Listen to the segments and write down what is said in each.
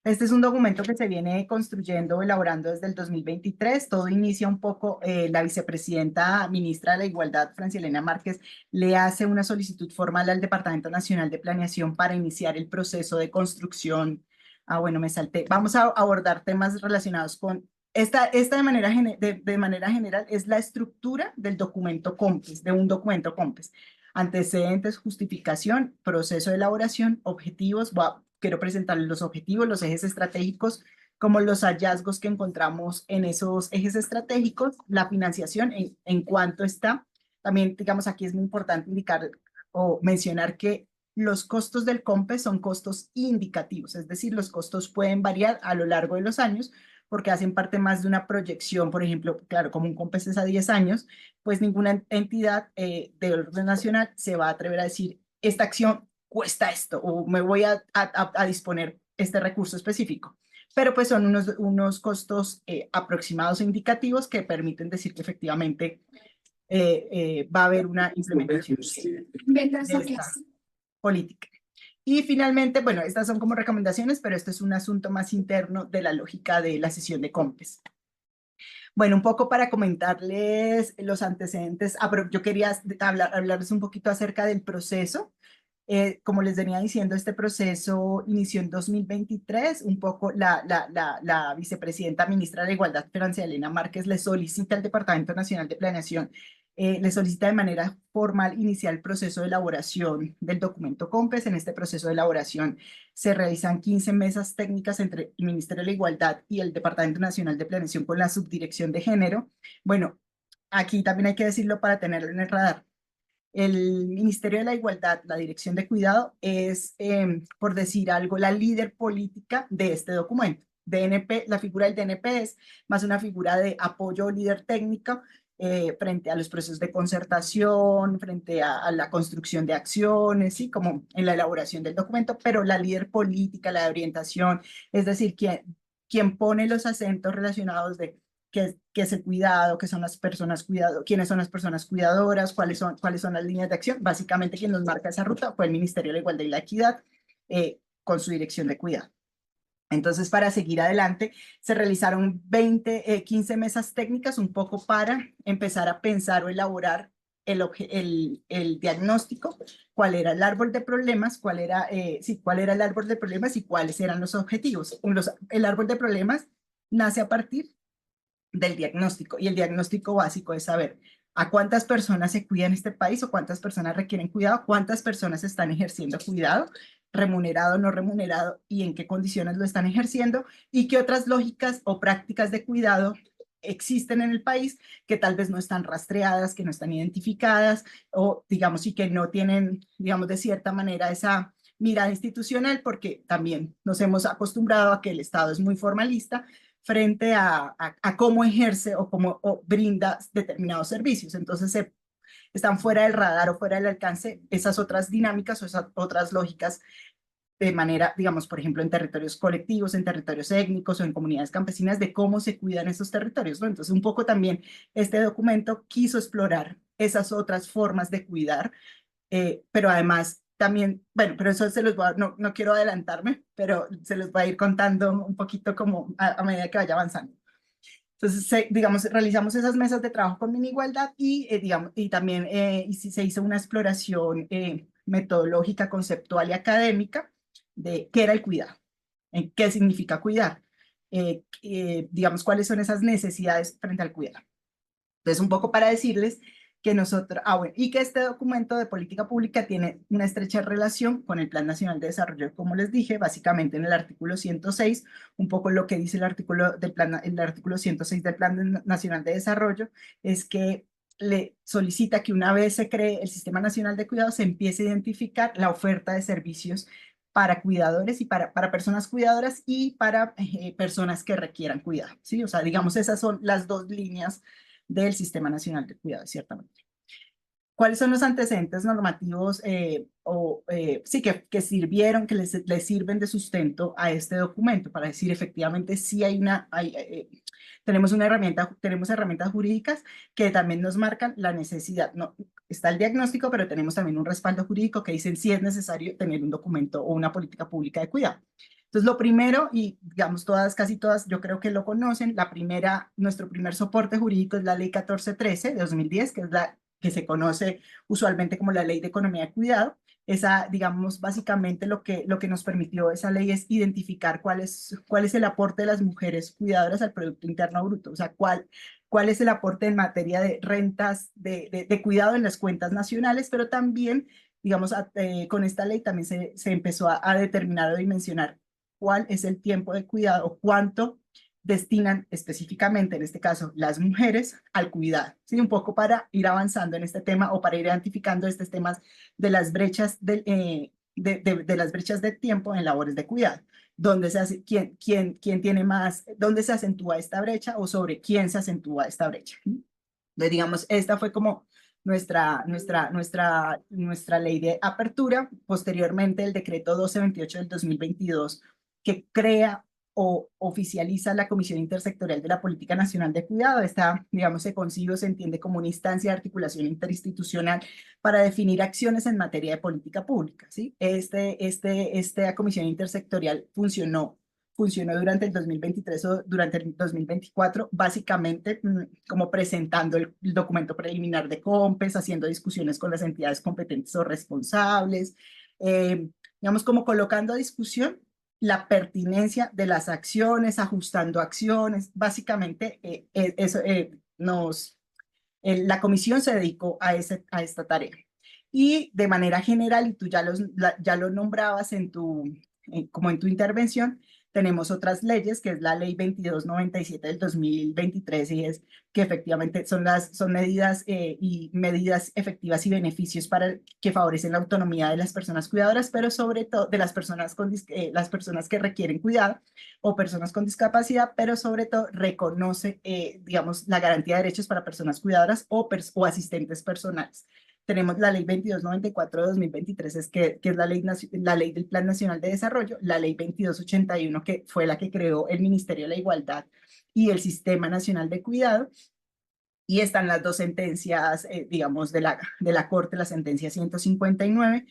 Este es un documento que se viene construyendo, elaborando desde el 2023. Todo inicia un poco, la vicepresidenta ministra de la Igualdad, Francielena Márquez, le hace una solicitud formal al Departamento Nacional de Planeación para iniciar el proceso de construcción. Ah, bueno, me salté. Vamos a abordar temas relacionados con esta de manera, de manera general es la estructura del documento COMPES, de un documento COMPES. Antecedentes, justificación, proceso de elaboración, objetivos. Quiero presentarles los objetivos, los ejes estratégicos, como los hallazgos que encontramos en esos ejes estratégicos, la financiación, en cuánto está. También, digamos, aquí es muy importante indicar o mencionar que los costos del COMPES son costos indicativos, es decir, los costos pueden variar a lo largo de los años porque hacen parte más de una proyección. Por ejemplo, claro, como un COMPES es a 10 años, pues ninguna entidad de orden nacional se va a atrever a decir, esta acción cuesta esto o me voy a disponer este recurso específico. Pero pues son unos costos aproximados e indicativos que permiten decir que efectivamente va a haber una implementación de esta política. Y finalmente, bueno, estas son como recomendaciones, pero esto es un asunto más interno de la lógica de la sesión de COMPES. Bueno, un poco para comentarles los antecedentes, pero yo quería hablarles un poquito acerca del proceso. Como les venía diciendo, este proceso inició en 2023. Un poco la vicepresidenta ministra de Igualdad, Francielena Márquez, le solicita al Departamento Nacional de Planeación, le solicita de manera formal iniciar el proceso de elaboración del documento COMPES. En este proceso de elaboración se realizan 15 mesas técnicas entre el Ministerio de la Igualdad y el Departamento Nacional de Planeación con la Subdirección de Género. Bueno, aquí también hay que decirlo para tenerlo en el radar. El Ministerio de la Igualdad, la Dirección de Cuidado, es, por decir algo, la líder política de este documento. DNP, la figura del DNP es más una figura de apoyo o líder técnico frente a los procesos de concertación, frente a la construcción de acciones, ¿sí? Como en la elaboración del documento, pero la líder política, la de orientación, es decir, quien pone los acentos relacionados de qué es el cuidado, qué son las personas cuidado, quiénes son las personas cuidadoras, cuáles son las líneas de acción. Básicamente quien nos marca esa ruta fue el Ministerio de la Igualdad y la Equidad con su dirección de cuidado. Entonces, para seguir adelante, se realizaron 15 mesas técnicas, un poco para empezar a pensar o elaborar el diagnóstico, cuál era el árbol de problemas, cuál era el árbol de problemas y cuáles eran los objetivos. El árbol de problemas nace a partir del diagnóstico, y el diagnóstico básico es saber a cuántas personas se cuida en este país o cuántas personas requieren cuidado, cuántas personas están ejerciendo cuidado, remunerado, no remunerado, y en qué condiciones lo están ejerciendo, y qué otras lógicas o prácticas de cuidado existen en el país que tal vez no están rastreadas, que no están identificadas, o digamos, y que no tienen, digamos, de cierta manera esa mirada institucional, porque también nos hemos acostumbrado a que el Estado es muy formalista frente a cómo ejerce o cómo brinda determinados servicios. Entonces están fuera del radar o fuera del alcance esas otras dinámicas o esas otras lógicas de manera, digamos, por ejemplo, en territorios colectivos, en territorios étnicos o en comunidades campesinas, de cómo se cuidan esos territorios, ¿no? Entonces, un poco también este documento quiso explorar esas otras formas de cuidar, pero además también, bueno, pero eso se los voy a, no quiero adelantarme, pero se los voy a ir contando un poquito como a medida que vaya avanzando. Entonces, digamos, realizamos esas mesas de trabajo con Minigualdad y, digamos, y también se hizo una exploración metodológica, conceptual y académica de qué era el cuidado, qué significa cuidar, digamos, cuáles son esas necesidades frente al cuidado. Entonces, un poco para decirles que nosotros, bueno, y que este documento de política pública tiene una estrecha relación con el Plan Nacional de Desarrollo, como les dije, básicamente en el artículo 106, un poco lo que dice el artículo 106 del Plan Nacional de Desarrollo, es que le solicita que una vez se cree el Sistema Nacional de Cuidados, se empiece a identificar la oferta de servicios para cuidadores y para personas cuidadoras y para personas que requieran cuidado, ¿sí? O sea, digamos, esas son las dos líneas del Sistema Nacional de Cuidado, ciertamente. ¿Cuáles son los antecedentes normativos sí, que sirvieron, que les sirven de sustento a este documento para decir efectivamente sí tenemos herramientas jurídicas que también nos marcan la necesidad? No, está el diagnóstico, pero tenemos también un respaldo jurídico que dicen si es necesario tener un documento o una política pública de cuidado. Entonces, lo primero, y digamos todas, casi todas, yo creo que lo conocen, nuestro primer soporte jurídico es la Ley 1413 de 2010, que es la que se conoce usualmente como la Ley de Economía de Cuidado. Esa, digamos, básicamente lo que nos permitió esa ley es identificar cuál es el aporte de las mujeres cuidadoras al Producto Interno Bruto, o sea, cuál es el aporte en materia de rentas de cuidado en las cuentas nacionales, pero también, digamos, con esta ley también se empezó a determinar o dimensionar cuál es el tiempo de cuidado o cuánto destinan específicamente, en este caso, las mujeres al cuidado. ¿Sí? Un poco para ir avanzando en este tema o para ir identificando estos temas de las brechas de las brechas de tiempo en labores de cuidado. ¿Dónde se hace, quién tiene más, dónde se acentúa esta brecha o sobre quién se acentúa esta brecha? Entonces, digamos, esta fue como nuestra ley de apertura. Posteriormente, el decreto 1228 del 2022, que crea o oficializa la Comisión Intersectorial de la Política Nacional de Cuidado. Esta, digamos, se concibe o se entiende como una instancia de articulación interinstitucional para definir acciones en materia de política pública, ¿sí? Esta Comisión Intersectorial funcionó durante el 2023 o durante el 2024, básicamente como presentando el documento preliminar de COMPES, haciendo discusiones con las entidades competentes o responsables, digamos como colocando a discusión la pertinencia de las acciones, ajustando acciones, básicamente la comisión se dedicó a esta tarea. Y de manera general, y tú ya lo nombrabas como en tu intervención, tenemos otras leyes, que es la ley 2297 del 2023, y es que efectivamente son medidas efectivas y beneficios que favorecen la autonomía de las personas cuidadoras, pero sobre todo de las personas que requieren cuidado o personas con discapacidad, pero sobre todo reconoce, digamos, la garantía de derechos para personas cuidadoras o asistentes personales. Tenemos la ley 2294 de 2023, que es la ley del Plan Nacional de Desarrollo, la ley 2281, que fue la que creó el Ministerio de la Igualdad y el Sistema Nacional de Cuidado, y están las dos sentencias, digamos, de la Corte, la sentencia 159,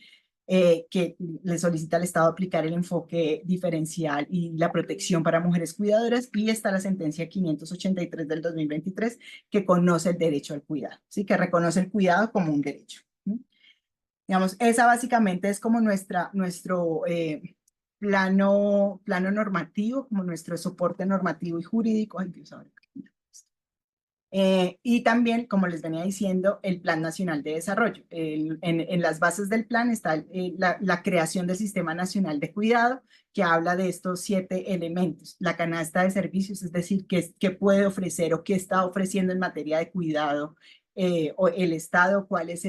que le solicita al Estado aplicar el enfoque diferencial y la protección para mujeres cuidadoras, y está la sentencia 583 del 2023, que conoce el derecho al cuidado, ¿sí? Que reconoce el cuidado como un derecho. ¿Sí? Digamos, esa básicamente es como nuestro plano normativo, como nuestro soporte normativo y jurídico. Ay, Dios, ahora. Y también, como les venía diciendo, el Plan Nacional de Desarrollo. En las bases del plan está la creación del Sistema Nacional de Cuidado, que habla de estos 7 elementos. La canasta de servicios, es decir, qué puede ofrecer o qué está ofreciendo en materia de cuidado o el Estado, cuáles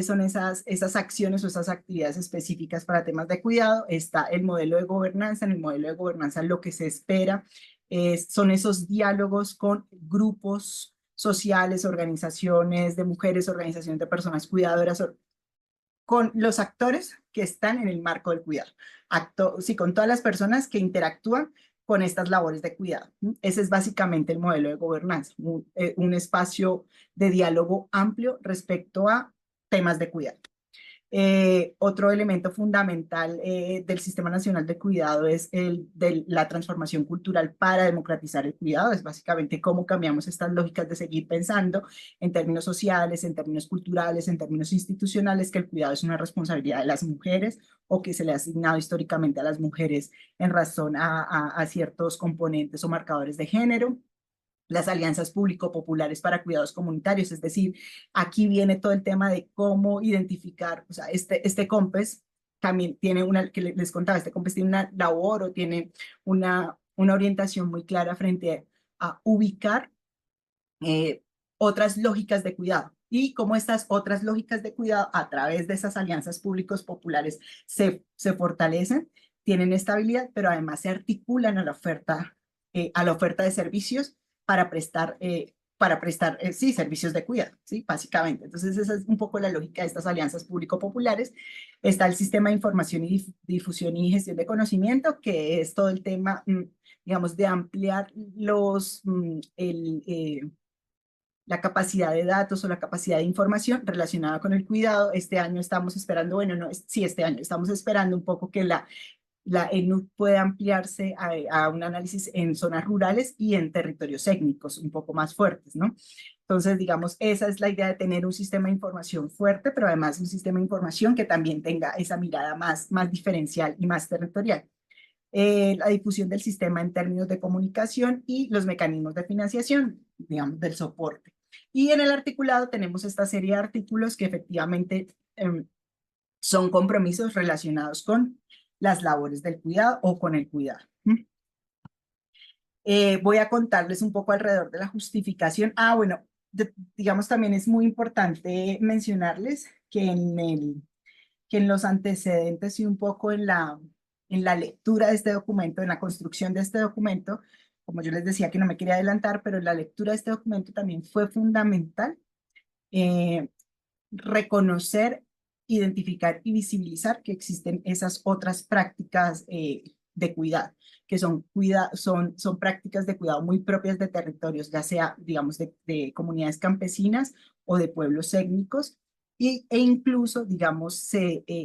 son esas acciones o esas actividades específicas para temas de cuidado. Está el modelo de gobernanza. En el modelo de gobernanza lo que se espera son esos diálogos con grupos sociales, organizaciones de mujeres, organizaciones de personas cuidadoras, con los actores que están en el marco del cuidado. Sí, con todas las personas que interactúan con estas labores de cuidado. Ese es básicamente el modelo de gobernanza, un espacio de diálogo amplio respecto a temas de cuidado. Otro elemento fundamental del Sistema Nacional de Cuidado es el de la transformación cultural para democratizar el cuidado. Es básicamente cómo cambiamos estas lógicas de seguir pensando en términos sociales, en términos culturales, en términos institucionales, que el cuidado es una responsabilidad de las mujeres o que se le ha asignado históricamente a las mujeres en razón a ciertos componentes o marcadores de género. Las alianzas público-populares para cuidados comunitarios, es decir, aquí viene todo el tema de cómo identificar, o sea, este COMPES también tiene que les contaba, este COMPES tiene una labor o tiene una orientación muy clara frente a ubicar otras lógicas de cuidado y cómo estas otras lógicas de cuidado a través de esas alianzas públicos populares se fortalecen, tienen estabilidad, pero además se articulan a la oferta de servicios para prestar sí, servicios de cuidado, ¿sí? Básicamente. Entonces, esa es un poco la lógica de estas alianzas público-populares. Está el sistema de información y difusión y gestión de conocimiento, que es todo el tema, digamos, de ampliar la capacidad de datos o la capacidad de información relacionada con el cuidado. Este año estamos esperando, bueno, no, sí, este año estamos esperando un poco que La ENUC puede ampliarse a un análisis en zonas rurales y en territorios étnicos un poco más fuertes, ¿no? Entonces, digamos, esa es la idea de tener un sistema de información fuerte, pero además un sistema de información que también tenga esa mirada más diferencial y más territorial. La difusión del sistema en términos de comunicación y los mecanismos de financiación, digamos, del soporte. Y en el articulado tenemos esta serie de artículos que efectivamente son compromisos relacionados con las labores del cuidado o con el cuidado. Voy a contarles un poco alrededor de la justificación. Bueno, digamos también es muy importante mencionarles que en los antecedentes y un poco en la lectura de este documento, en la construcción de este documento, como yo les decía que no me quería adelantar, pero en la lectura de este documento también fue fundamental eh, reconocer, identificar y visibilizar que existen esas otras prácticas de cuidado, que son prácticas de cuidado muy propias de territorios, ya sea, digamos, de comunidades campesinas o de pueblos étnicos, e incluso, digamos,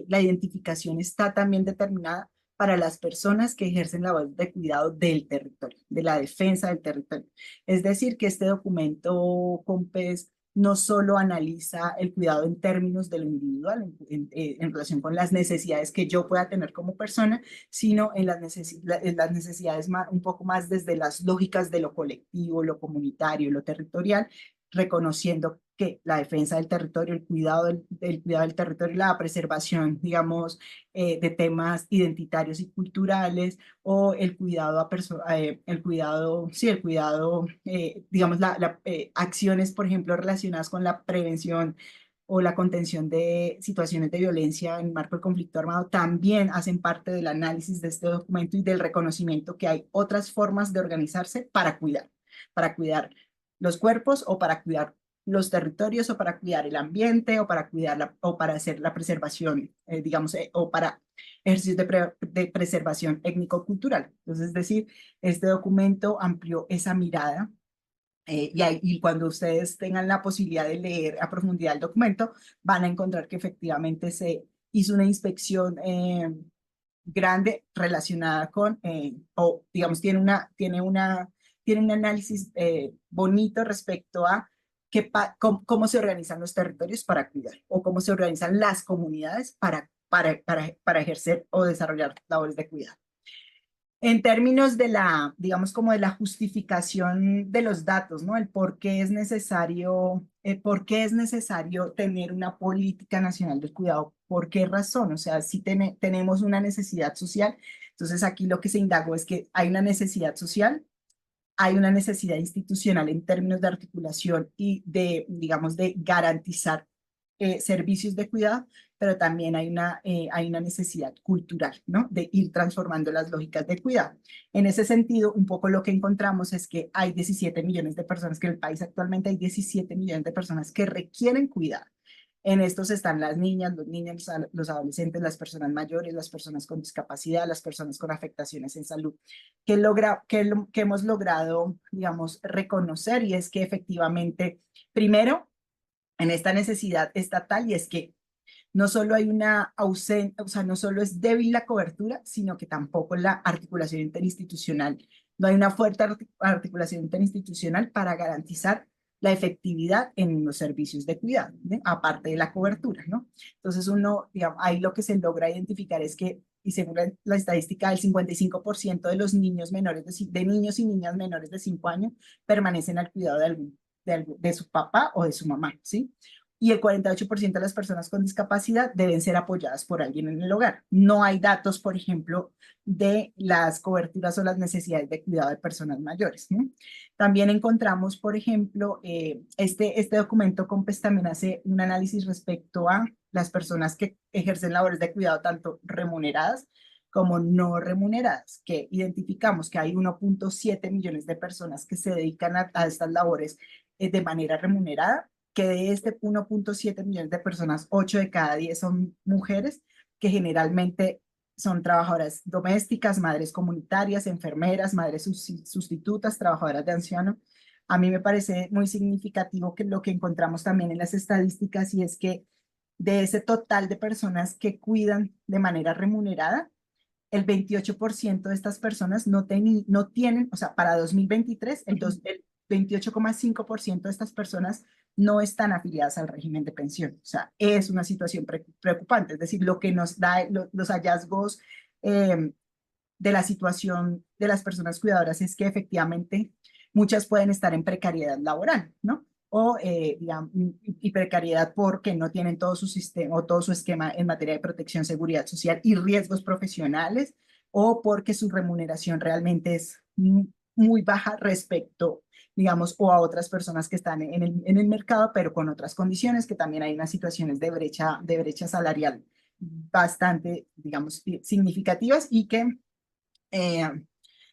la identificación está también determinada para las personas que ejercen labores de cuidado del territorio, de la defensa del territorio. Es decir, que este documento, COMPES, no solo analiza el cuidado en términos de lo individual, en relación con las necesidades que yo pueda tener como persona, sino en las necesidades un poco más desde las lógicas de lo colectivo, lo comunitario, lo territorial, reconociendo que la defensa del territorio, el cuidado del territorio, la preservación, digamos, de temas identitarios y culturales, o el cuidado digamos, acciones, por ejemplo, relacionadas con la prevención o la contención de situaciones de violencia en el marco del conflicto armado, también hacen parte del análisis de este documento y del reconocimiento que hay otras formas de organizarse para cuidar los cuerpos o para cuidar los territorios o para cuidar el ambiente o para o para hacer la preservación, digamos, o para ejercicios de preservación étnico-cultural. Entonces, es decir, este documento amplió esa mirada y cuando ustedes tengan la posibilidad de leer a profundidad el documento, van a encontrar que efectivamente se hizo una inspección grande relacionada con, o digamos, tiene un análisis bonito respecto a cómo se organizan los territorios para cuidar o cómo se organizan las comunidades para ejercer o desarrollar labores de cuidado. En términos de digamos, como de la justificación de los datos, ¿no? El por qué es necesario tener una política nacional del cuidado. ¿Por qué razón? O sea, si tenemos una necesidad social, entonces aquí lo que se indagó es que hay una necesidad social, hay una necesidad institucional en términos de articulación y digamos, de garantizar servicios de cuidado, pero también hay una necesidad cultural, ¿no? De ir transformando las lógicas de cuidado. En ese sentido, un poco lo que encontramos es que hay 17 millones de personas, que en el país actualmente hay 17 millones de personas que requieren cuidado. En estos están las niñas, los niños, los adolescentes, las personas mayores, las personas con discapacidad, las personas con afectaciones en salud, que hemos logrado, digamos, reconocer, y es que efectivamente, primero, en esta necesidad estatal, y es que no solo hay una ausencia, o sea, no solo es débil la cobertura, sino que tampoco la articulación interinstitucional. No hay una fuerte articulación interinstitucional para garantizar la efectividad en los servicios de cuidado, ¿sí? Aparte de la cobertura, ¿no? Entonces digamos, ahí lo que se logra identificar es que, y según la estadística, el 55% de los niños menores, de niños y niñas menores de 5 años permanecen al cuidado de su papá o de su mamá, ¿sí? Y el 48% de las personas con discapacidad deben ser apoyadas por alguien en el hogar. No hay datos, por ejemplo, de las coberturas o las necesidades de cuidado de personas mayores, ¿no? También encontramos, por ejemplo, este documento COMPES también hace un análisis respecto a las personas que ejercen labores de cuidado tanto remuneradas como no remuneradas, que identificamos que hay 1.7 millones de personas que se dedican a estas labores de manera remunerada, que de este 1.7 millones de personas, 8 de cada 10 son mujeres, que generalmente son trabajadoras domésticas, madres comunitarias, enfermeras, madres sustitutas, trabajadoras de ancianos. A mí me parece muy significativo que lo que encontramos también en las estadísticas, y es que de ese total de personas que cuidan de manera remunerada, el 28% de estas personas no tienen, o sea, para 2023, el 28,5% de estas personas no están afiliadas al régimen de pensión. O sea, es una situación preocupante. Es decir, lo que nos da los hallazgos eh, de la situación de las personas cuidadoras es que efectivamente muchas pueden estar en precariedad laboral, ¿no? O, digamos, y precariedad porque no tienen todo su sistema o todo su esquema en materia de protección, seguridad social y riesgos profesionales, o porque su remuneración realmente es muy baja respecto, digamos, o a otras personas que están en el mercado, pero con otras condiciones, que también hay unas situaciones de brecha salarial bastante, digamos, significativas y que eh,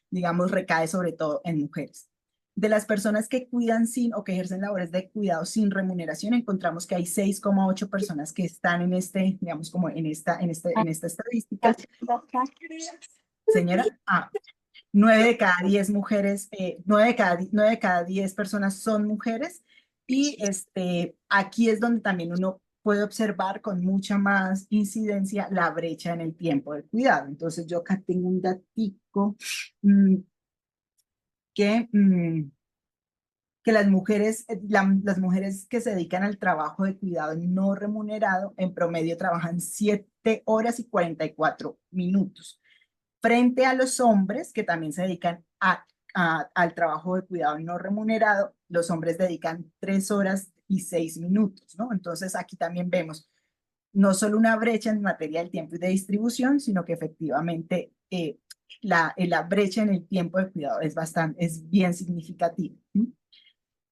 digamos, recae sobre todo en mujeres. De las personas que cuidan sin o que ejercen labores de cuidado sin remuneración, encontramos que hay 6,8 personas que están en este, digamos, como en esta estadística. Señora, 9 de cada 10 mujeres, 9 de cada 10 personas son mujeres y aquí es donde también uno puede observar con mucha más incidencia la brecha en el tiempo de cuidado. Entonces yo acá tengo un datico mm, que, mm, que las mujeres que se dedican al trabajo de cuidado no remunerado en promedio trabajan 7 horas y 44 minutos frente a los hombres que también se dedican al trabajo de cuidado no remunerado. Los hombres dedican 3 horas y 6 minutos, ¿no? Entonces aquí también vemos no solo una brecha en materia del tiempo y de distribución, sino que efectivamente la brecha en el tiempo de cuidado es bien significativa.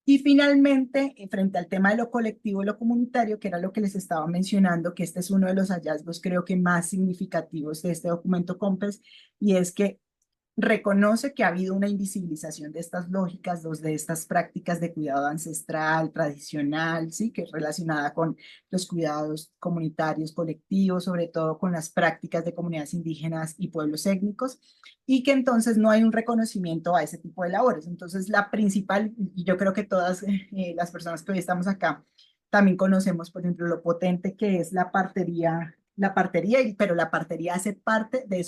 Y finalmente, frente al tema de lo colectivo y lo comunitario, que era lo que les estaba mencionando, que este es uno de los hallazgos creo que más significativos de este documento COMPES, y es que reconoce que ha habido una invisibilización de estas lógicas, de estas prácticas de cuidado ancestral, tradicional, ¿sí? Que es relacionada con los cuidados comunitarios, colectivos, sobre todo con las prácticas de comunidades indígenas y pueblos étnicos, y que entonces no hay un reconocimiento a ese tipo de labores. Entonces, la principal, y yo creo que todas las personas que hoy estamos acá también conocemos, por ejemplo, lo potente que es la partería, pero la partería hace parte de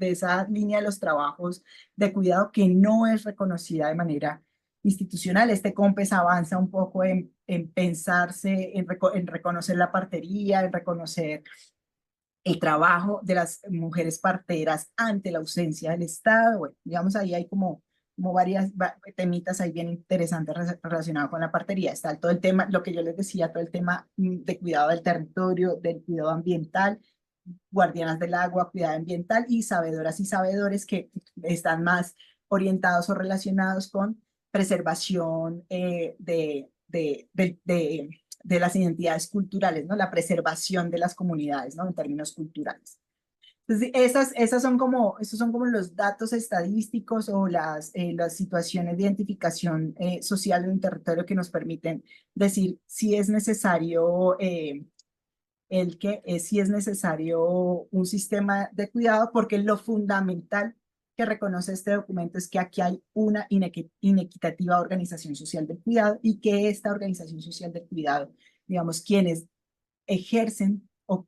esa línea de los trabajos de cuidado que no es reconocida de manera institucional. Este COMPES avanza un poco en pensarse, en reconocer la partería, en reconocer el trabajo de las mujeres parteras ante la ausencia del Estado. Bueno, digamos, ahí hay como varias temitas ahí bien interesantes relacionados con la partería. Está todo el tema, lo que yo les decía, todo el tema de cuidado del territorio, del cuidado ambiental, guardianas del agua, cuidado ambiental y sabedoras y sabedores que están más orientados o relacionados con preservación de las identidades culturales, ¿no? La preservación de las comunidades, ¿no? En términos culturales. Entonces, esos son como los datos estadísticos o las situaciones de identificación social en un territorio que nos permiten decir si es necesario si es necesario un sistema de cuidado, porque lo fundamental que reconoce este documento es que aquí hay una inequitativa organización social del cuidado y que esta organización social del cuidado, digamos, quienes ejercen o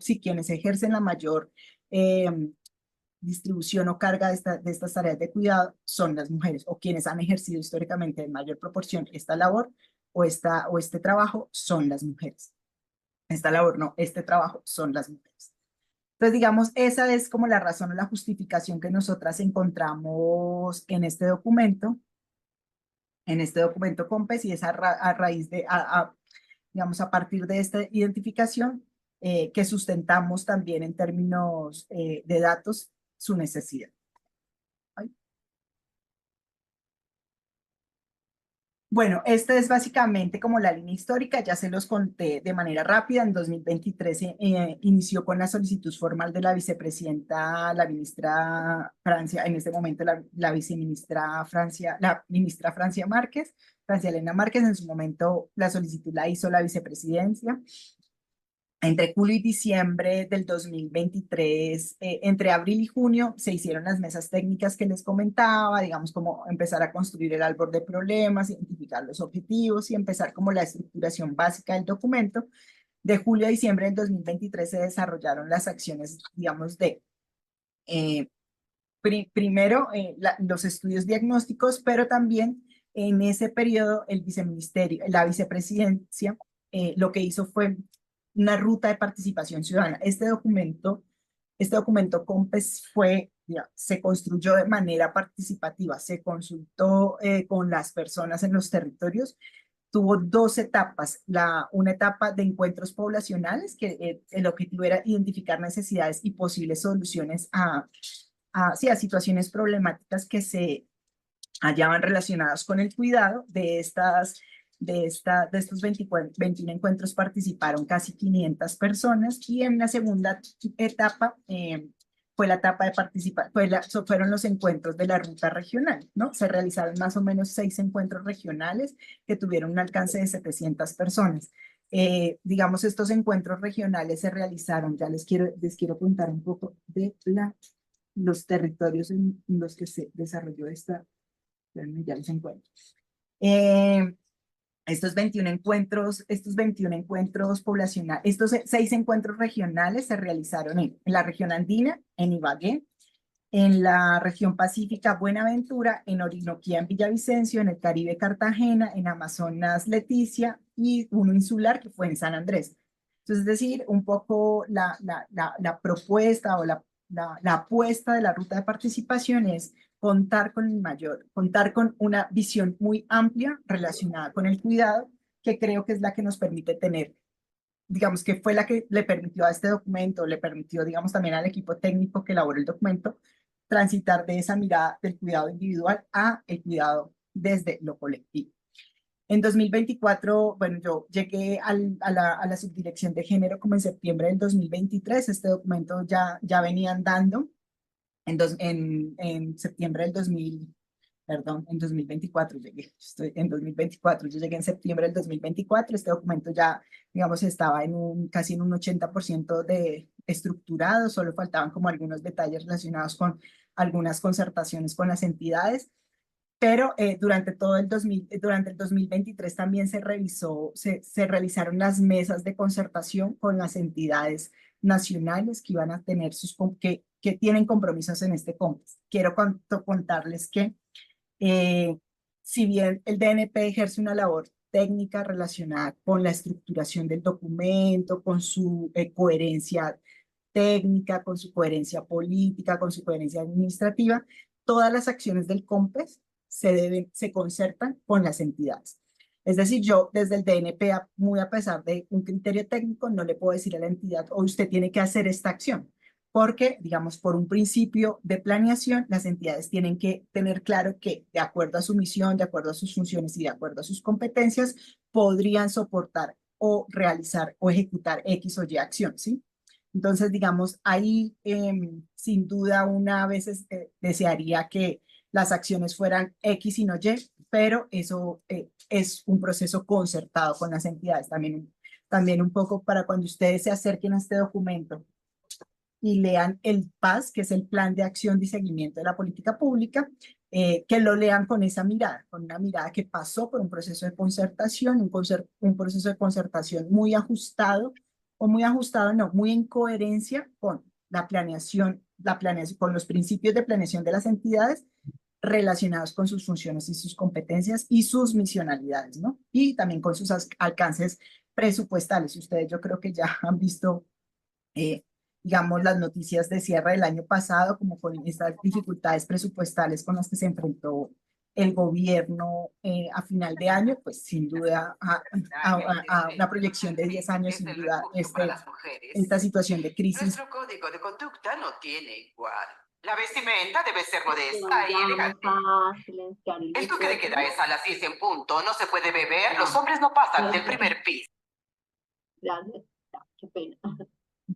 sí, quienes ejercen la mayor eh, distribución o carga de estas tareas de cuidado son las mujeres, o quienes han ejercido históricamente en mayor proporción esta labor o este trabajo son las mujeres. Esta labor no, este trabajo son las mujeres. Entonces, digamos, esa es como la razón o la justificación que nosotras encontramos en este documento COMPES, y es a raíz digamos, a partir de esta identificación que sustentamos también en términos de datos su necesidad. Ay. Bueno, esta es básicamente como la línea histórica, ya se los conté de manera rápida. En 2023 inició con la solicitud formal de la vicepresidenta, la ministra Francia, en este momento la viceministra Francia, la ministra Francia Márquez, Francia Elena Márquez. En su momento la solicitud la hizo la vicepresidencia. Entre julio y diciembre del 2023, entre abril y junio, se hicieron las mesas técnicas que les comentaba, digamos, como empezar a construir el árbol de problemas, identificar los objetivos y empezar como la estructuración básica del documento. De julio a diciembre del 2023 se desarrollaron las acciones, digamos, de Eh, primero, los estudios diagnósticos, pero también en ese periodo el viceministerio, la vicepresidencia, lo que hizo fue una ruta de participación ciudadana. Este documento COMPES fue, ya, se construyó de manera participativa, se consultó con las personas en los territorios. Tuvo dos etapas, una etapa de encuentros poblacionales, que el objetivo era identificar necesidades y posibles soluciones sí, a situaciones problemáticas que se hallaban relacionadas con el cuidado. De estos 21 encuentros participaron casi 500 personas, y en la segunda etapa fue la etapa de participar, fueron los encuentros de la ruta regional, ¿no? Se realizaron más o menos 6 encuentros regionales que tuvieron un alcance de 700 personas. Digamos, estos encuentros regionales se realizaron, ya les quiero contar un poco de los territorios en los que se desarrolló ya los encuentro. Eh, estos 21 encuentros poblacionales, estos 6 encuentros regionales se realizaron en la región andina, en Ibagué, en la región pacífica Buenaventura, en Orinoquía, en Villavicencio, en el Caribe Cartagena, en Amazonas Leticia, y uno insular que fue en San Andrés. Entonces, es decir, un poco la propuesta o la apuesta de la ruta de participación es contar con una visión muy amplia relacionada con el cuidado, que creo que es la que nos permite tener, digamos, que fue la que le permitió a este documento, le permitió, digamos, también al equipo técnico que elaboró el documento, transitar de esa mirada del cuidado individual a el cuidado desde lo colectivo. En 2024, bueno, yo llegué a la subdirección de género como en septiembre del 2023. Este documento ya venía andando en septiembre del 2000, perdón, en 2024 llegué, estoy en 2024, yo llegué en septiembre del 2024. Este documento ya, digamos, estaba casi en un 80% de estructurado, solo faltaban como algunos detalles relacionados con algunas concertaciones con las entidades. Pero durante el 2023 también se realizaron las mesas de concertación con las entidades nacionales que iban a tener que tienen compromisos en este COMPES. Quiero contarles que eh, si bien el DNP ejerce una labor técnica relacionada con la estructuración del documento, con su coherencia técnica, con su coherencia política, con su coherencia administrativa, todas las acciones del COMPES se concertan con las entidades. Es decir, yo desde el DNP, muy a pesar de un criterio técnico, no le puedo decir a la entidad, o usted tiene que hacer esta acción, porque, digamos, por un principio de planeación, las entidades tienen que tener claro que, de acuerdo a su misión, de acuerdo a sus funciones y de acuerdo a sus competencias, podrían soportar o realizar o ejecutar X o Y acción, ¿sí? Entonces, digamos, ahí sin duda una veces desearía que las acciones fueran X y no Y, pero eso es un proceso concertado con las entidades. También un poco para cuando ustedes se acerquen a este documento y lean el PAS, que es el Plan de Acción y Seguimiento de la Política Pública, que lo lean con esa mirada, con una mirada que pasó por un proceso de concertación, un proceso de concertación muy ajustado, o muy ajustado, no, muy en coherencia con la planeación, con los principios de planeación de las entidades relacionados con sus funciones y sus competencias y sus misionalidades, ¿no? Y también con sus alcances presupuestales. Ustedes yo creo que ya han visto eh, digamos, las noticias de cierre del año pasado, como con estas dificultades presupuestales con las que se enfrentó el gobierno a final de año, pues sin duda a una proyección de 10 años, sin duda, esta situación de crisis. Nuestro código de conducta no tiene igual. La vestimenta debe ser modesta y Ya vamos elegante. a silenciar el El toque de queda micrófono. es a las 10 en punto. No se puede beber. Los hombres no pasan del primer piso. Gracias. Ya, qué pena.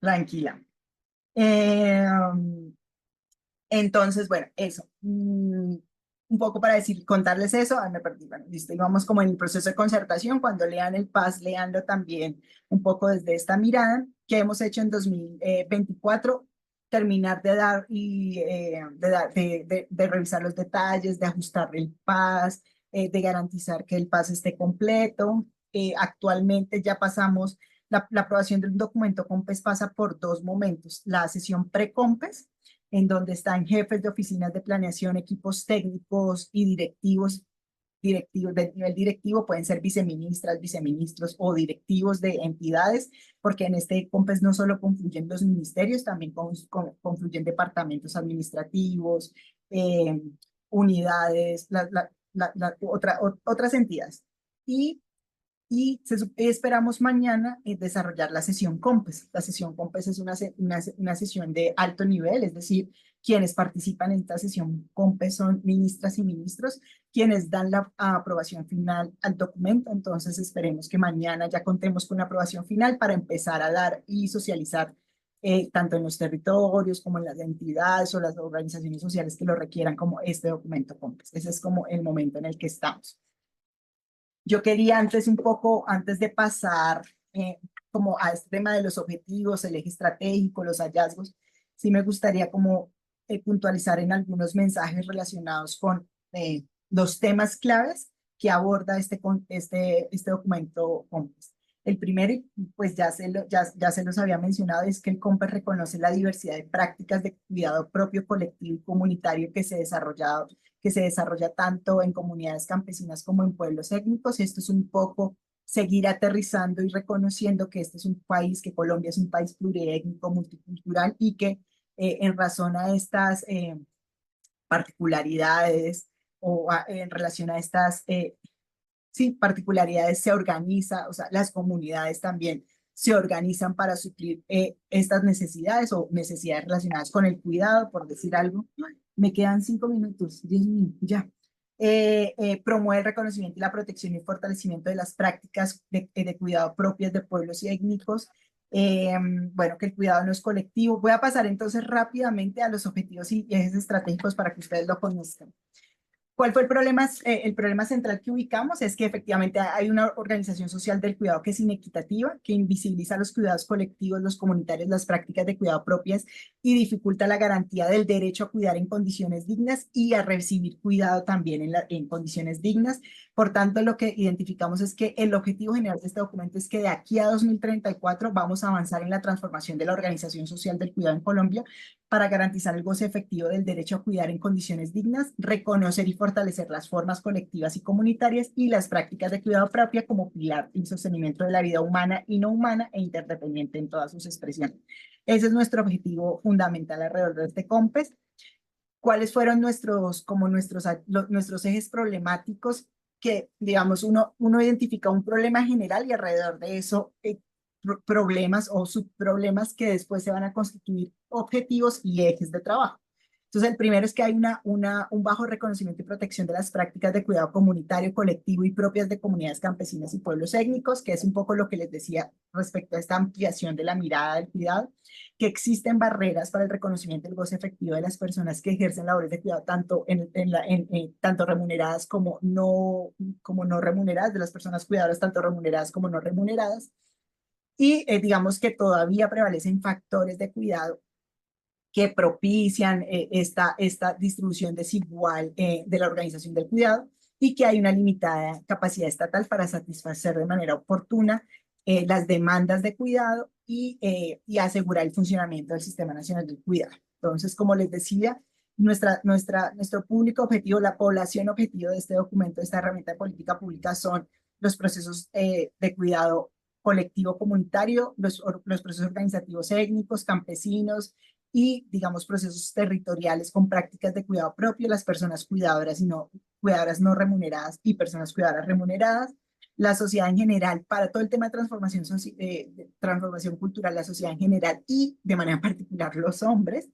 Tranquila. Eh, entonces, bueno, eso. Un poco para contarles eso. Me perdí. Bueno, listo. Íbamos como en el proceso de concertación. Cuando lean el PAS, leanlo también un poco desde esta mirada que hemos hecho en 2024, terminar de dar y de revisar los detalles, de ajustar el PAS, de garantizar que el PAS esté completo. Actualmente ya pasamos, la aprobación del documento COMPES pasa por dos momentos: la sesión pre-COMPES, en donde están jefes de oficinas de planeación, equipos técnicos y directivos de nivel directivo, pueden ser viceministras, viceministros o directivos de entidades, porque en este COMPES no solo confluyen los ministerios, también confluyen departamentos administrativos, eh, unidades, otras entidades. Esperamos mañana desarrollar la sesión COMPES. La sesión COMPES es una sesión de alto nivel, es decir, quienes participan en esta sesión COMPES son ministras y ministros, quienes dan la aprobación final al documento. Entonces esperemos que mañana ya contemos con la aprobación final para empezar a dar y socializar tanto en los territorios como en las entidades o las organizaciones sociales que lo requieran como este documento COMPES. Ese es como el momento en el que estamos. Yo quería antes de pasar como a este tema de los objetivos, el eje estratégico, los hallazgos, sí me gustaría como puntualizar en algunos mensajes relacionados con los temas claves que aborda este documento COMPES. El primero, pues ya se los había mencionado, es que el COMPES reconoce la diversidad de prácticas de cuidado propio, colectivo y comunitario que se desarrolla tanto en comunidades campesinas como en pueblos étnicos. Esto es un poco seguir aterrizando y reconociendo que este es un país, que Colombia es un país pluriétnico, multicultural y que en razón a estas particularidades en relación a estas sí, particularidades se organiza, o sea, las comunidades también se organizan para suplir estas necesidades o necesidades relacionadas con el cuidado, por decir algo. Me quedan 5 minutos, 10 minutos, ya. Promueve el reconocimiento y la protección y el fortalecimiento de las prácticas de cuidado propias de pueblos y étnicos. Bueno, que el cuidado no es colectivo. Voy a pasar entonces rápidamente a los objetivos y ejes estratégicos para que ustedes lo conozcan. ¿Cuál fue el problema? El problema central que ubicamos es que efectivamente hay una organización social del cuidado que es inequitativa, que invisibiliza los cuidados colectivos, los comunitarios, las prácticas de cuidado propias y dificulta la garantía del derecho a cuidar en condiciones dignas y a recibir cuidado también en condiciones dignas. Por tanto, lo que identificamos es que el objetivo general de este documento es que de aquí a 2034 vamos a avanzar en la transformación de la organización social del cuidado en Colombia para garantizar el goce efectivo del derecho a cuidar en condiciones dignas, reconocer y fortalecer las formas colectivas y comunitarias y las prácticas de cuidado propia como pilar y sostenimiento de la vida humana y no humana e interdependiente en todas sus expresiones. Ese es nuestro objetivo fundamental alrededor de este COMPES. ¿Cuáles fueron nuestros ejes problemáticos? Que, digamos, uno identifica un problema general y alrededor de eso problemas o subproblemas que después se van a constituir objetivos y ejes de trabajo. Entonces, el primero es que hay un bajo reconocimiento y protección de las prácticas de cuidado comunitario, colectivo y propias de comunidades campesinas y pueblos étnicos, que es un poco lo que les decía respecto a esta ampliación de la mirada del cuidado, que existen barreras para el reconocimiento del goce efectivo de las personas que ejercen labores de cuidado, tanto remuneradas como no remuneradas, de las personas cuidadoras, tanto remuneradas como no remuneradas. Y digamos que todavía prevalecen factores de cuidado que propician esta distribución desigual de la organización del cuidado y que hay una limitada capacidad estatal para satisfacer de manera oportuna las demandas de cuidado y asegurar el funcionamiento del Sistema Nacional del Cuidado. Entonces, como les decía, nuestro público objetivo, la población objetivo de este documento, de esta herramienta de política pública son los procesos de cuidado colectivo comunitario, los procesos organizativos étnicos, campesinos, y, digamos, procesos territoriales con prácticas de cuidado propio, las personas cuidadoras cuidadoras no remuneradas y personas cuidadoras remuneradas, la sociedad en general, para todo el tema de transformación cultural, la sociedad en general y de manera particular los hombres.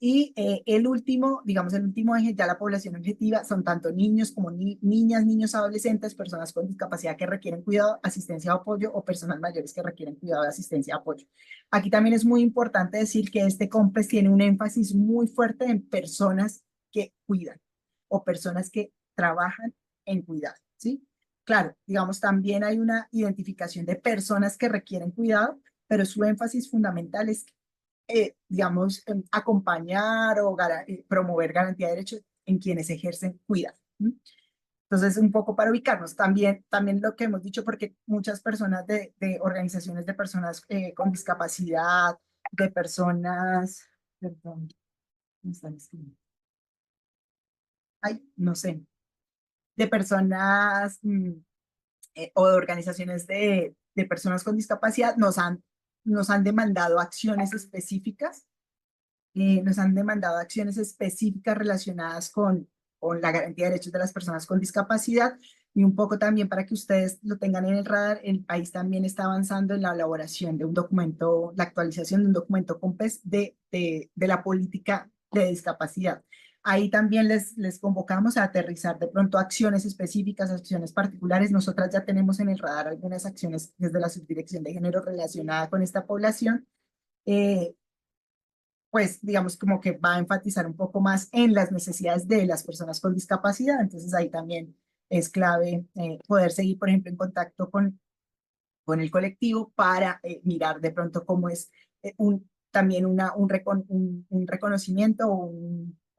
Y el último eje, ya la población objetiva, son tanto niños como niñas, niños, adolescentes, personas con discapacidad que requieren cuidado, asistencia o apoyo, o personas mayores que requieren cuidado, asistencia y apoyo. Aquí también es muy importante decir que este COMPES tiene un énfasis muy fuerte en personas que cuidan o personas que trabajan en cuidado, ¿sí? Claro, digamos, también hay una identificación de personas que requieren cuidado, pero su énfasis fundamental es digamos, acompañar o promover garantía de derechos en quienes ejercen cuidado. Entonces, un poco para ubicarnos, también lo que hemos dicho, porque muchas personas de organizaciones de personas con discapacidad, de personas, perdón, Me están escribiendo. Ay, no sé, de personas o de organizaciones de personas con discapacidad nos han demandado acciones específicas, nos han demandado acciones específicas relacionadas con la garantía de derechos de las personas con discapacidad y un poco también para que ustedes lo tengan en el radar, el país también está avanzando en la elaboración de un documento, la actualización de un documento COMPES de la política de discapacidad. Ahí también les convocamos a aterrizar de pronto acciones específicas, acciones particulares. Nosotras ya tenemos en el radar algunas acciones desde la Subdirección de Género relacionada con esta población. Eh, pues digamos como que va a enfatizar un poco más en las necesidades de las personas con discapacidad. Entonces ahí también es clave poder seguir, por ejemplo, en contacto con el colectivo para mirar de pronto cómo es también un reconocimiento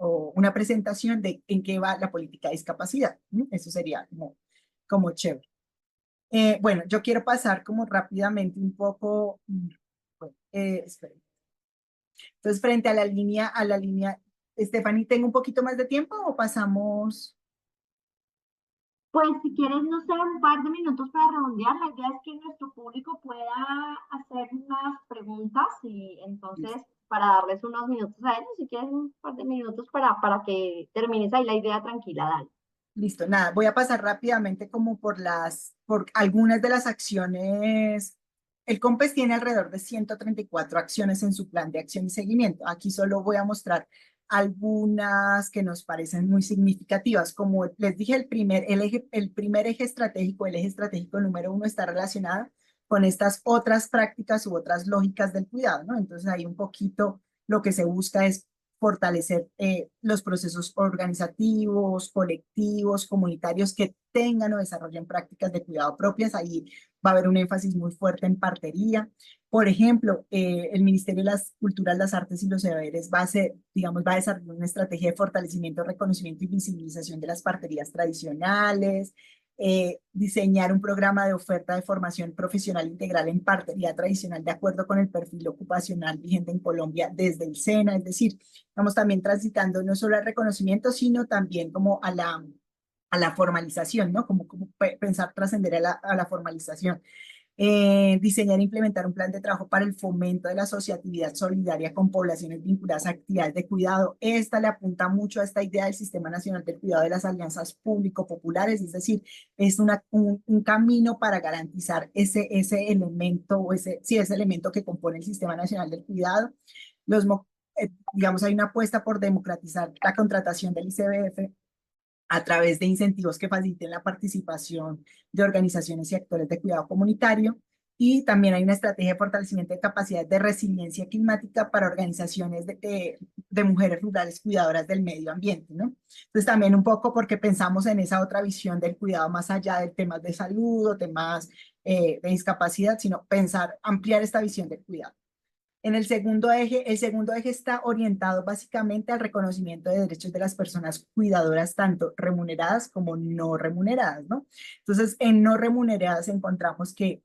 o una presentación de en qué va la política de discapacidad. Eso sería como chévere. Bueno, yo quiero pasar como rápidamente un poco, bueno, esperen. Entonces, frente a la línea, Stephanie, ¿tengo un poquito más de tiempo o pasamos? Pues si quieres, no sé, un par de minutos para redondear, la idea es que nuestro público pueda hacer unas preguntas y entonces Listo. para darles unos minutos a ellos, si quieres un par de minutos para que termines ahí la idea tranquila, dale. Listo, nada, voy a pasar rápidamente como por algunas de las acciones. El COMPES tiene alrededor de 134 acciones en su plan de acción y seguimiento. Aquí solo voy a mostrar algunas que nos parecen muy significativas. Como les dije, el primer eje estratégico, el eje estratégico número 1 está relacionado con estas otras prácticas u otras lógicas del cuidado, ¿no? Entonces ahí un poquito lo que se busca es fortalecer los procesos organizativos, colectivos, comunitarios que tengan o desarrollen prácticas de cuidado propias. Ahí va a haber un énfasis muy fuerte en partería. Por ejemplo, el Ministerio de las Culturas, las Artes y los Saberes va a ser, digamos, va a desarrollar una estrategia de fortalecimiento, reconocimiento y visibilización de las parterías tradicionales, diseñar un programa de oferta de formación profesional integral en partería tradicional de acuerdo con el perfil ocupacional vigente en Colombia desde el SENA, es decir, estamos también transitando no solo al reconocimiento, sino también como a la formalización, ¿no? Como pensar trascender a la formalización. Diseñar e implementar un plan de trabajo para el fomento de la asociatividad solidaria con poblaciones vinculadas a actividades de cuidado. Esta le apunta mucho a esta idea del Sistema Nacional del Cuidado de las Alianzas Público-Populares, es decir, es un camino para garantizar ese elemento, o ese elemento que compone el Sistema Nacional del Cuidado. Digamos, hay una apuesta por democratizar la contratación del ICBF a través de incentivos que faciliten la participación de organizaciones y actores de cuidado comunitario. Y también hay una estrategia de fortalecimiento de capacidad de resiliencia climática para organizaciones de mujeres rurales cuidadoras del medio ambiente, ¿no? Entonces también un poco porque pensamos en esa otra visión del cuidado más allá de temas de salud o temas de discapacidad, sino pensar, ampliar esta visión del cuidado. En el segundo eje está orientado básicamente al reconocimiento de derechos de las personas cuidadoras, tanto remuneradas como no remuneradas, ¿no? Entonces, en no remuneradas encontramos que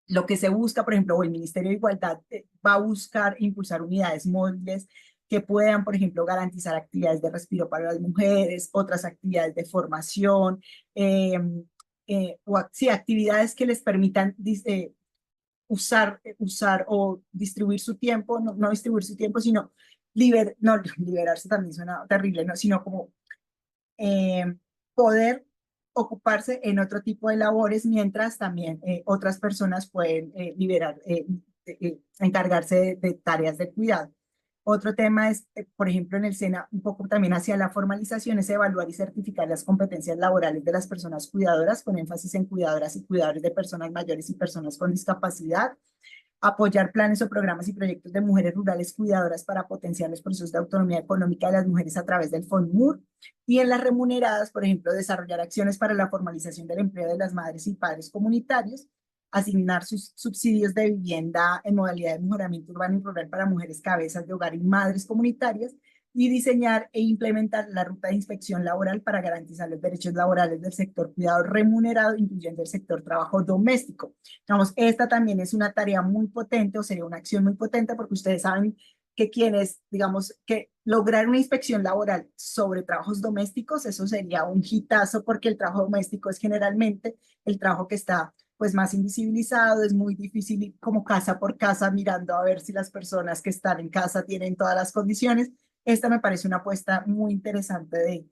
lo que se busca, por ejemplo, o el Ministerio de Igualdad va a buscar impulsar unidades móviles que puedan, por ejemplo, garantizar actividades de respiro para las mujeres, otras actividades de formación, sí, actividades que les permitan usar o distribuir su tiempo, no distribuir su tiempo, sino no, liberarse también suena terrible, ¿no? Sino como eh, poder ocuparse en otro tipo de labores mientras también otras personas pueden encargarse de tareas de cuidado. Otro tema es, por ejemplo, en el SENA, un poco también hacia la formalización, es evaluar y certificar las competencias laborales de las personas cuidadoras, con énfasis en cuidadoras y cuidadores de personas mayores y personas con discapacidad. Apoyar planes o programas y proyectos de mujeres rurales cuidadoras para potenciar los procesos de autonomía económica de las mujeres a través del FONMUR. Y en las remuneradas, por ejemplo, desarrollar acciones para la formalización del empleo de las madres y padres comunitarios, asignar sus subsidios de vivienda en modalidad de mejoramiento urbano y rural para mujeres cabezas de hogar y madres comunitarias, y diseñar e implementar la ruta de inspección laboral para garantizar los derechos laborales del sector cuidado remunerado, incluyendo el sector trabajo doméstico. Digamos, esta también es una tarea muy potente o sería una acción muy potente porque ustedes saben que quienes, digamos, que lograr una inspección laboral sobre trabajos domésticos, eso sería un hitazo porque el trabajo doméstico es generalmente el trabajo que está pues más invisibilizado, es muy difícil ir como casa por casa mirando a ver si las personas que están en casa tienen todas las condiciones. Esta me parece una apuesta muy interesante de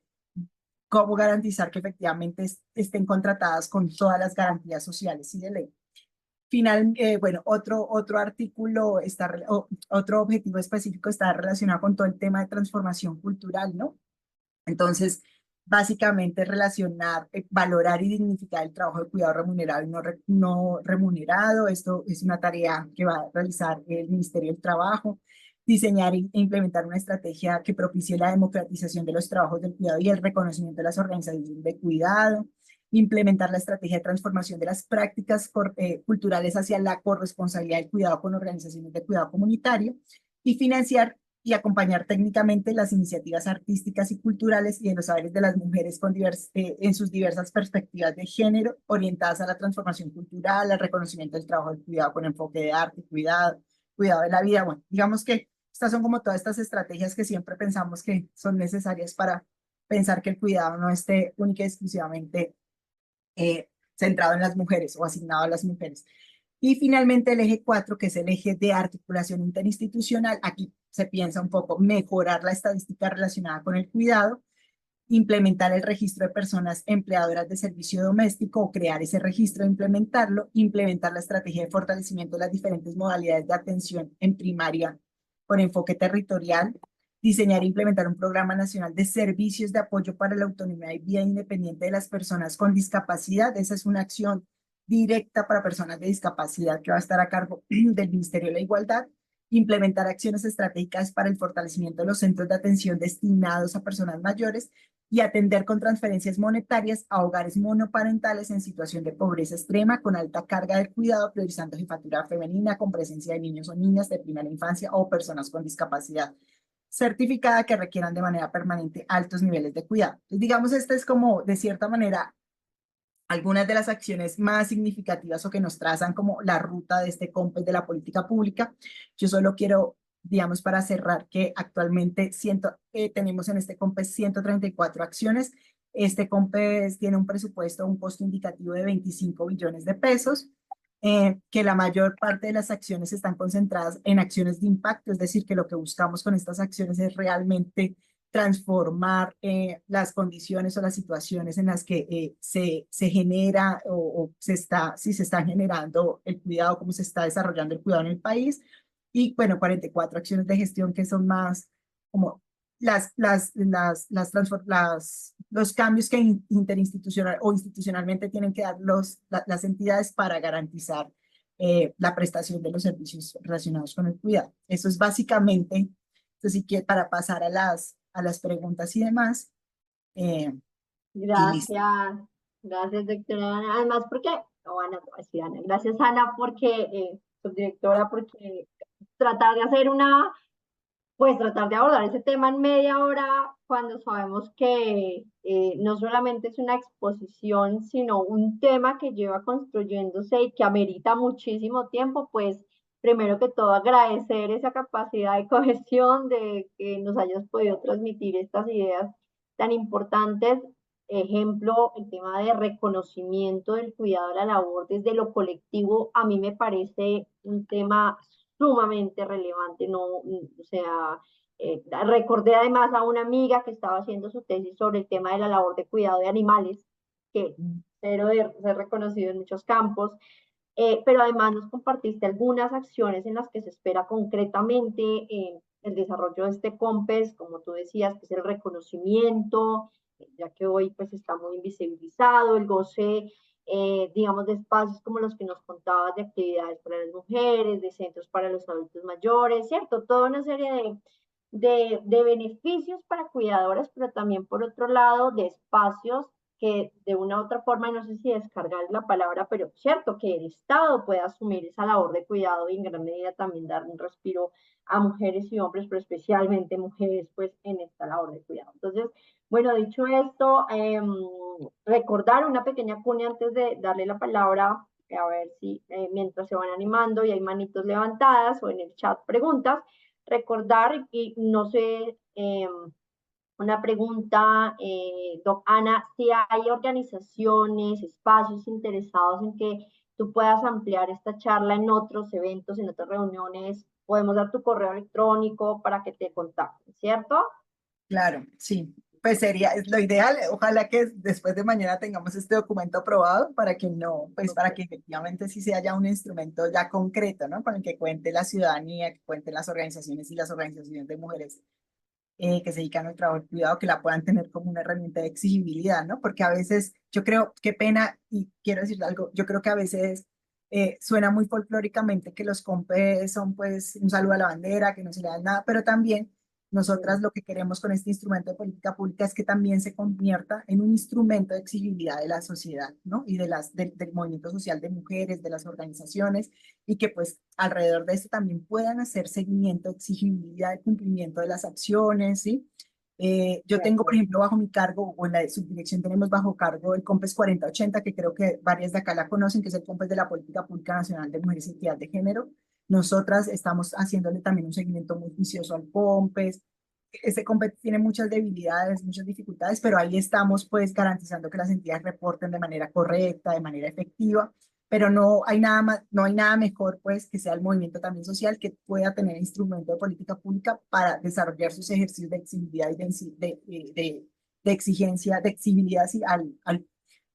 cómo garantizar que efectivamente estén contratadas con todas las garantías sociales y de ley. Bueno, otro artículo otro objetivo específico está relacionado con todo el tema de transformación cultural, ¿no? Entonces, básicamente relacionar, valorar y dignificar el trabajo de cuidado remunerado y no remunerado. Esto es una tarea que va a realizar el Ministerio del Trabajo. Diseñar e implementar una estrategia que propicie la democratización de los trabajos del cuidado y el reconocimiento de las organizaciones de cuidado. Implementar la estrategia de transformación de las prácticas culturales hacia la corresponsabilidad del cuidado con organizaciones de cuidado comunitario. Y financiar y acompañar técnicamente las iniciativas artísticas y culturales y de los saberes de las mujeres en sus diversas perspectivas de género, orientadas a la transformación cultural, al reconocimiento del trabajo del cuidado con enfoque de arte, cuidado de la vida. Bueno, digamos que estas son como todas estas estrategias que siempre pensamos que son necesarias para pensar que el cuidado no esté única y exclusivamente centrado en las mujeres o asignado a las mujeres. Y finalmente el eje 4, que es el eje de articulación interinstitucional. Aquí se piensa un poco mejorar la estadística relacionada con el cuidado, implementar el registro de personas empleadoras de servicio doméstico o crear ese registro e implementar la estrategia de fortalecimiento de las diferentes modalidades de atención en primaria con enfoque territorial, diseñar e implementar un programa nacional de servicios de apoyo para la autonomía y vida independiente de las personas con discapacidad. Esa es una acción directa para personas de discapacidad que va a estar a cargo del Ministerio de la Igualdad. Implementar acciones estratégicas para el fortalecimiento de los centros de atención destinados a personas mayores y atender con transferencias monetarias a hogares monoparentales en situación de pobreza extrema con alta carga de cuidado, priorizando jefatura femenina con presencia de niños o niñas de primera infancia o personas con discapacidad certificada que requieran de manera permanente altos niveles de cuidado. Entonces, digamos, esta es como, de cierta manera, algunas de las acciones más significativas o que nos trazan como la ruta de este COMPES de la política pública. Yo solo quiero, digamos, para cerrar, que actualmente tenemos en este COMPES 134 acciones. Este COMPES tiene un presupuesto, un costo indicativo de 25 billones de pesos, que la mayor parte de las acciones están concentradas en acciones de impacto, es decir, que lo que buscamos con estas acciones es realmente transformar las condiciones o las situaciones en las que se genera si se está generando el cuidado, cómo se está desarrollando el cuidado en el país. Y bueno, 44 acciones de gestión que son más como los cambios que interinstitucional o institucionalmente tienen que dar las entidades para garantizar la prestación de los servicios relacionados con el cuidado. Eso es básicamente, así que para pasar a las preguntas y demás. Y listo. Gracias, doctora Ana. Además, porque, no, Ana, no, sí, Ana. Gracias, Ana, porque, subdirectora, porque tratar de hacer pues tratar de abordar ese tema en media hora cuando sabemos que no solamente es una exposición, sino un tema que lleva construyéndose y que amerita muchísimo tiempo, pues primero que todo agradecer esa capacidad de cohesión, de que nos hayas podido transmitir estas ideas tan importantes. Ejemplo, el tema de reconocimiento del cuidado de la labor desde lo colectivo, a mí me parece un tema sumamente relevante, no, o sea, recordé además a una amiga que estaba haciendo su tesis sobre el tema de la labor de cuidado de animales, que espero de ser reconocido en muchos campos, pero además nos compartiste algunas acciones en las que se espera concretamente el desarrollo de este COMPES, como tú decías, que es el reconocimiento, ya que hoy pues está muy invisibilizado, el goce digamos, de espacios como los que nos contabas, de actividades para las mujeres, de centros para los adultos mayores, ¿cierto? Toda una serie de beneficios para cuidadoras, pero también por otro lado de espacios que de una u otra forma, no sé si descargar la palabra, pero cierto, que el Estado pueda asumir esa labor de cuidado y en gran medida también dar un respiro a mujeres y hombres, pero especialmente mujeres, pues en esta labor de cuidado. Entonces, bueno, dicho esto, recordar una pequeña cuña antes de darle la palabra, a ver si mientras se van animando y hay manitos levantadas o en el chat preguntas, recordar, y no sé, una pregunta, doc Ana, si hay organizaciones, espacios interesados en que tú puedas ampliar esta charla en otros eventos, en otras reuniones, podemos dar tu correo electrónico para que te contacten, ¿cierto? Claro, sí. Pues sería es lo ideal. Ojalá que después de mañana tengamos este documento aprobado para que no, pues para Súper. que efectivamente sí sea ya un instrumento ya concreto, ¿no? Con el que cuente la ciudadanía, que cuenten las organizaciones y las organizaciones de mujeres que se dedican al trabajo del cuidado, que la puedan tener como una herramienta de exigibilidad, ¿no? Porque a veces, yo creo, qué pena, y quiero decir algo, yo creo que a veces suena muy folclóricamente que los compes son pues un saludo a la bandera, que no se le da nada, pero también nosotras lo que queremos con este instrumento de política pública es que también se convierta en un instrumento de exigibilidad de la sociedad, ¿no? Y del movimiento social de mujeres, de las organizaciones, y que pues alrededor de esto también puedan hacer seguimiento, exigibilidad de cumplimiento de las acciones, ¿sí? Yo De tengo, por acuerdo. ejemplo, bajo mi cargo, o en la subdirección tenemos bajo cargo el COMPES 4080, que creo que varias de acá la conocen, que es el COMPES de la Política Pública Nacional de Mujeres y Equidad de Género. Nosotras estamos haciéndole también un seguimiento muy juicioso al COMPES. Este COMPES tiene muchas debilidades, muchas dificultades, pero ahí estamos pues garantizando que las entidades reporten de manera correcta, de manera efectiva, pero no hay nada más, no hay nada mejor pues que sea el movimiento también social que pueda tener instrumento de política pública para desarrollar sus ejercicios de exigibilidad y de exigencia, de exigibilidad sí, a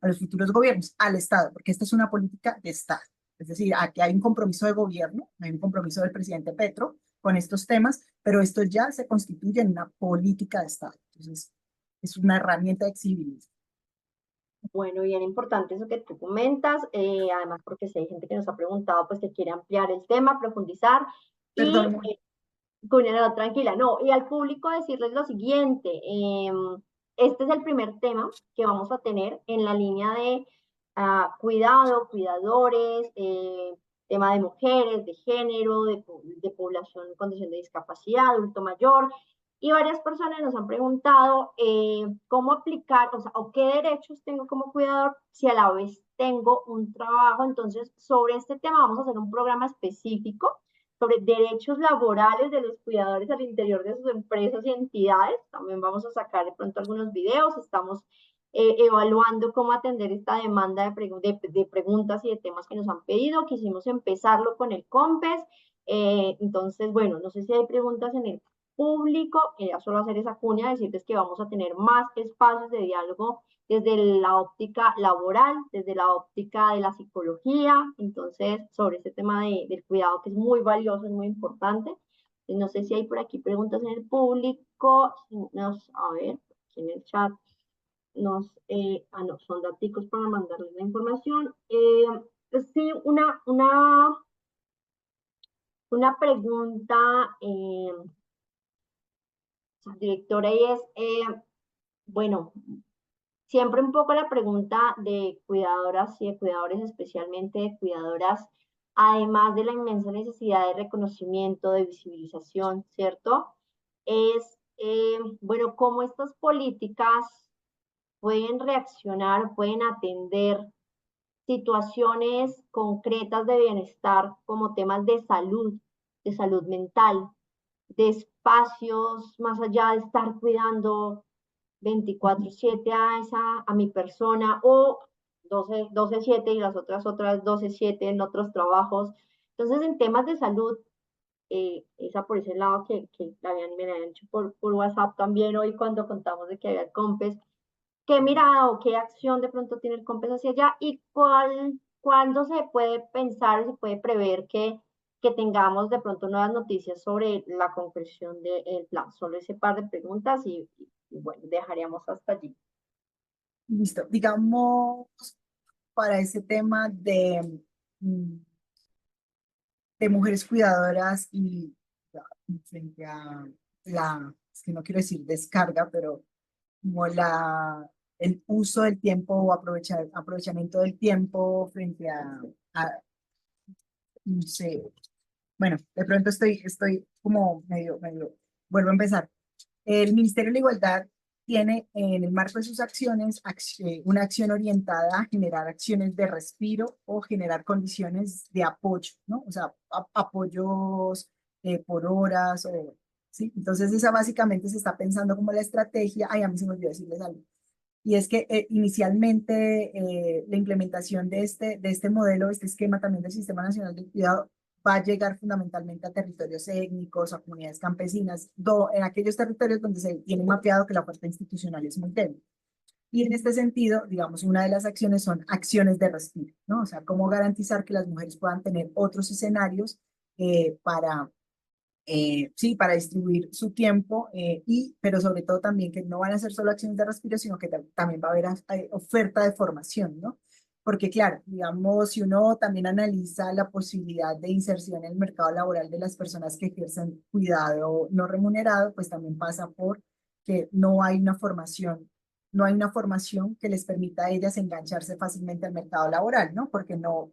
los futuros gobiernos, al Estado, porque esta es una política de Estado. Es decir, aquí hay un compromiso de gobierno, hay un compromiso del presidente Petro con estos temas, pero esto ya se constituye en una política de Estado. Entonces, es una herramienta de exigibilidad. Bueno, bien importante eso que tú comentas, además porque si hay gente que nos ha preguntado, pues que quiere ampliar el tema, profundizar, y Perdón. Cunera, tranquila, no, y al público decirles lo siguiente, este es el primer tema que vamos a tener en la línea de cuidado, cuidadores, tema de mujeres, de género, de población en condición de discapacidad, adulto mayor, y varias personas nos han preguntado cómo aplicar, o sea, o qué derechos tengo como cuidador si a la vez tengo un trabajo. Entonces, sobre este tema vamos a hacer un programa específico sobre derechos laborales de los cuidadores al interior de sus empresas y entidades. También vamos a sacar de pronto algunos videos. Estamos evaluando cómo atender esta demanda de preguntas y de temas que nos han pedido. Quisimos empezarlo con el COMPES. Entonces, bueno, no sé si hay preguntas en el público. Solo hacer esa cuña, decirles que vamos a tener más espacios de diálogo desde la óptica laboral, desde la óptica de la psicología, entonces sobre este tema del cuidado que es muy valioso, es muy importante. No sé si hay por aquí preguntas en el público, a ver, aquí en el chat, no, son datos para mandarles la información. Sí, una pregunta, directora, y es, bueno, siempre un poco la pregunta de cuidadoras y de cuidadores, especialmente de cuidadoras, además de la inmensa necesidad de reconocimiento, de visibilización, ¿cierto? Es, bueno, cómo estas políticas pueden reaccionar, pueden atender situaciones concretas de bienestar como temas de salud mental, de espacios más allá de estar cuidando 24/7 a mi persona, o 12/7 y las otras 12/7 en otros trabajos. Entonces, en temas de salud, esa por ese lado que me la habían hecho por WhatsApp también hoy cuando contamos de que había el COMPES, qué mirada o qué acción de pronto tiene el COMPES hacia allá, y cuándo se puede pensar, se puede prever que tengamos de pronto nuevas noticias sobre la concreción del plan. Solo ese par de preguntas y bueno, dejaríamos hasta allí. Listo. Digamos, para ese tema mm, de mujeres cuidadoras y frente a es que no quiero decir descarga, pero como el uso del tiempo o aprovechamiento del tiempo frente no sé, bueno, de pronto estoy como vuelvo a empezar. El Ministerio de la Igualdad tiene en el marco de sus acciones una acción orientada a generar acciones de respiro o generar condiciones de apoyo, ¿no? O sea, apoyos por horas, o, ¿sí? Entonces esa básicamente se está pensando como la estrategia. Ay, a mí se me olvidó decirles algo. Y es que inicialmente la implementación de este modelo, este esquema también del Sistema Nacional de Cuidado, va a llegar fundamentalmente a territorios étnicos, a comunidades campesinas, en aquellos territorios donde se tiene mapeado que la oferta institucional es muy débil. Y en este sentido, digamos, una de las acciones son acciones de respiro, ¿no? O sea, cómo garantizar que las mujeres puedan tener otros escenarios para sí, para distribuir su tiempo, pero sobre todo también que no van a ser solo acciones de respiro, sino que también va a haber oferta de formación, ¿no? Porque claro, digamos, si uno también analiza la posibilidad de inserción en el mercado laboral de las personas que ejercen cuidado no remunerado, pues también pasa por que no hay una formación. No hay una formación que les permita a ellas engancharse fácilmente al mercado laboral, ¿no? Porque no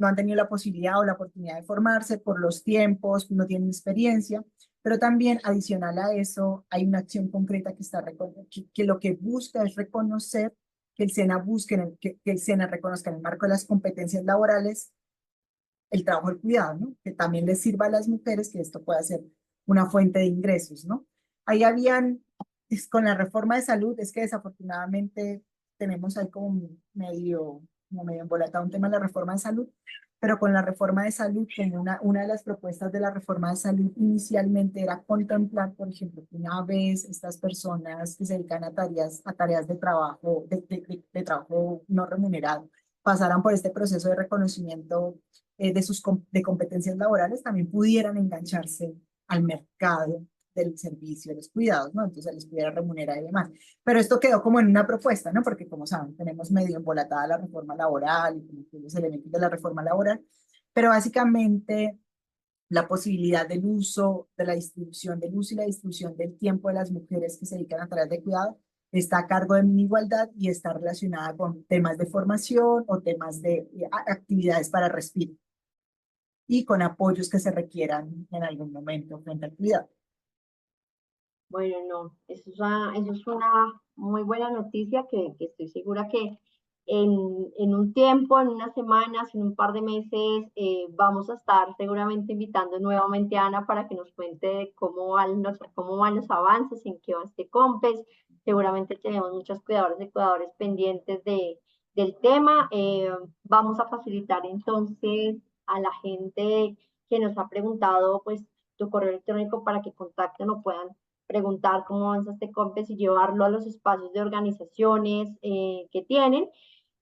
han tenido la posibilidad o la oportunidad de formarse por los tiempos, no tienen experiencia, pero también adicional a eso hay una acción concreta que lo que busca es reconocer que el SENA que el SENA reconozca en el marco de las competencias laborales el trabajo del cuidado, ¿no? Que también les sirva a las mujeres que esto pueda ser una fuente de ingresos, ¿no? Ahí con la reforma de salud, es que desafortunadamente tenemos ahí como medio embolatado un tema de la reforma de salud, pero con la reforma de salud, una de las propuestas de la reforma de salud inicialmente era contemplar, por ejemplo, que una vez estas personas que se dedican a tareas de trabajo, de trabajo no remunerado, pasaran por este proceso de reconocimiento de competencias laborales, también pudieran engancharse al mercado del servicio, de los cuidados, ¿no? Entonces les pudiera remunerar y demás. Pero esto quedó como en una propuesta, ¿no? Porque como saben, tenemos medio embolatada la reforma laboral y como que los elementos de la reforma laboral, pero básicamente la posibilidad del uso, de la distribución del uso y la distribución del tiempo de las mujeres que se dedican a tareas de cuidado está a cargo de mi igualdad y está relacionada con temas de formación o temas de actividades para respirar y con apoyos que se requieran en algún momento frente al cuidado. Bueno, no, eso es una muy buena noticia que estoy segura que en un tiempo, en unas semanas, en un par de meses, vamos a estar seguramente invitando nuevamente a Ana para que nos cuente cómo van los avances, en qué va este COMPES. Seguramente tenemos muchos cuidadores y cuidadores pendientes del tema. Vamos a facilitar entonces a la gente que nos ha preguntado, pues, tu correo electrónico para que contacten o puedan preguntar cómo avanza este COMPES y llevarlo a los espacios de organizaciones que tienen.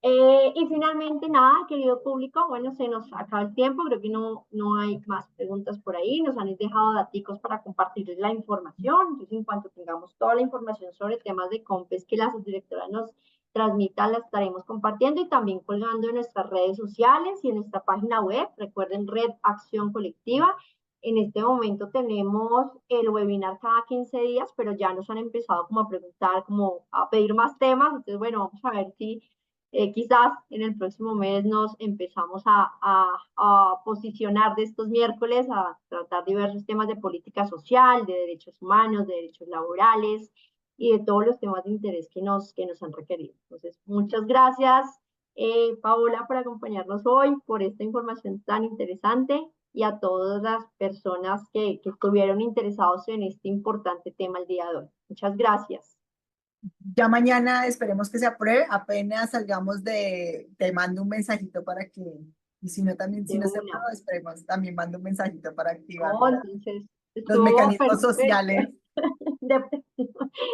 Y finalmente, nada, querido público, bueno, se nos acaba el tiempo, creo que no hay más preguntas por ahí, nos han dejado daticos para compartirles la información, entonces en cuanto tengamos toda la información sobre temas de COMPES que la subdirectora nos transmita, la estaremos compartiendo y también colgando en nuestras redes sociales y en nuestra página web, recuerden Red Acción Colectiva. En este momento tenemos el webinar cada 15 días, pero ya nos han empezado como a preguntar, como a pedir más temas. Entonces, bueno, vamos a ver si quizás en el próximo mes nos empezamos a posicionar de estos miércoles, a tratar diversos temas de política social, de derechos humanos, de derechos laborales y de todos los temas de interés que nos han requerido. Entonces, muchas gracias, Paola, por acompañarnos hoy, por esta información tan interesante y a todas las personas que estuvieron interesados en este importante tema el día de hoy. Muchas gracias. Ya mañana esperemos que se apruebe, apenas salgamos te mando un mensajito para que, y si no también, si De no se una. aprueba, esperemos, también mando un mensajito para activar Oh, entonces, los estuvo mecanismos perfecto. sociales. de,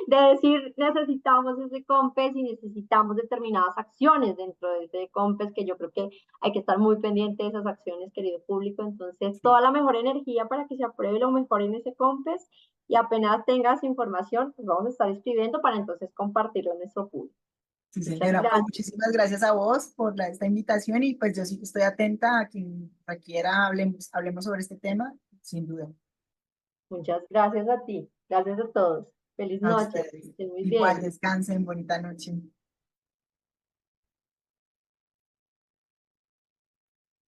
de decir necesitamos ese COMPES y necesitamos determinadas acciones dentro de ese COMPES, que yo creo que hay que estar muy pendiente de esas acciones, querido público. Entonces, toda la mejor energía para que se apruebe lo mejor en ese COMPES y apenas tengas información, pues vamos a estar escribiendo para entonces compartirlo en nuestro público. Sí, Muchas señora, pues gracias. muchísimas gracias a vos por esta invitación y pues yo sí que estoy atenta a quien requiera, hablemos sobre este tema, sin duda. Muchas gracias a ti. Gracias a todos. Feliz A noche. Que ustedes. estén muy Igual, bien. descansen, bonita noche.